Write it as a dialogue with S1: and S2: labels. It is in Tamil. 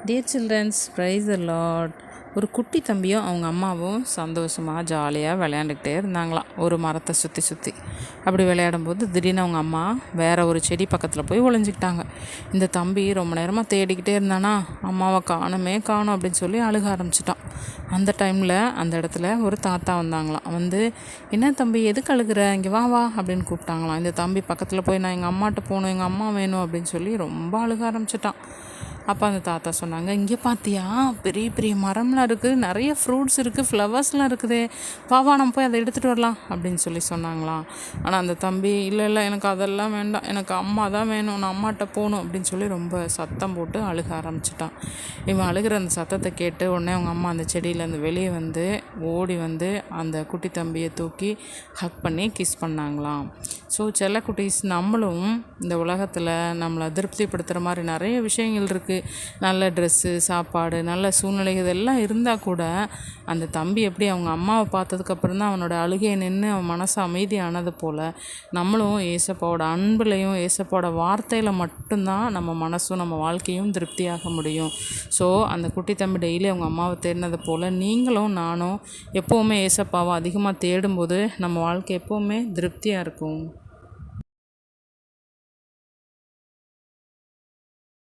S1: Dear childrens, praise the lord. ஒரு குட்டி தம்பியும் அவங்க அம்மாவும் சந்தோஷமாக ஜாலியாக விளையாண்டுக்கிட்டே இருந்தாங்களாம் ஒரு மரத்தை சுற்றி. அப்படி விளையாடும்போது திடீர்னு அவங்க அம்மா வேறு ஒரு செடி பக்கத்தில் போய் ஒளிஞ்சிக்கிட்டாங்க. இந்த தம்பி ரொம்ப நேரமாக தேடிக்கிட்டே இருந்தானா, அம்மாவை காணும் அப்படின்னு சொல்லி அழுக ஆரம்பிச்சிட்டான். அந்த டைமில் அந்த இடத்துல ஒரு தாத்தா வந்தாங்களாம். வந்து, என்ன தம்பி, எதுக்கு அழுகிற, இங்கே வா வா அப்படின்னு கூப்பிட்டாங்களாம். இந்த தம்பி பக்கத்தில் போய், நான் எங்கள் அம்மாட்ட போகணும், எங்கள் அம்மா வேணும் அப்படின்னு சொல்லி ரொம்ப அழுக ஆரம்பிச்சிட்டான். அப்போ அந்த தாத்தா சொன்னாங்க, இங்கே பார்த்தியா, பெரிய பெரிய மரம்லாம் இருக்குது, நிறைய ஃப்ரூட்ஸ் இருக்குது, ஃப்ளவர்ஸ்லாம் இருக்குது, வா நம்ம போய் அதை எடுத்துகிட்டு வரலாம் அப்படின்னு சொல்லி சொன்னாங்களாம். ஆனால் அந்த தம்பி, இல்லை எனக்கு அதெல்லாம் வேண்டாம், எனக்கு அம்மா தான் வேணும், நான் அம்மாட்ட போகணும் அப்படின்னு சொல்லி ரொம்ப சத்தம் போட்டு அழுக ஆரம்பிச்சிட்டான். இவன் அழுகிற அந்த சத்தத்தை கேட்டு உடனே அவங்க அம்மா அந்த செடியிலேருந்து வெளியே வந்து ஓடி வந்து அந்த குட்டி தம்பியை தூக்கி ஹக் பண்ணி கிஸ் பண்ணாங்களாம். ஸோ செல்ல குட்டீஸ், நம்மளும் இந்த உலகத்தில் நம்மளை திருப்திப்படுத்துகிற மாதிரி நிறைய விஷயங்கள் இருக்குது. நல்ல ட்ரெஸ்ஸு, சாப்பாடு, நல்ல சூழ்நிலை, இதெல்லாம் இருந்தால் கூட அந்த தம்பி எப்படி அவங்க அம்மாவை பார்த்ததுக்கப்புறம் தான் அவனோட அழுகையை நின்று அவன் மனசு அமைதியானது போல் நம்மளும் ஏசப்பாவோட அன்புலையும் ஏசப்பாவோட வார்த்தையில் மட்டும்தான் நம்ம மனசும் நம்ம வாழ்க்கையும் திருப்தியாக முடியும். ஸோ அந்த குட்டி தம்பி டெய்லி அவங்க அம்மாவை தேடினது போல் நீங்களும் நானும் எப்போவுமே ஏசப்பாவை அதிகமாக தேடும்போது நம்ம வாழ்க்கை எப்போவுமே திருப்தியாக இருக்கும்.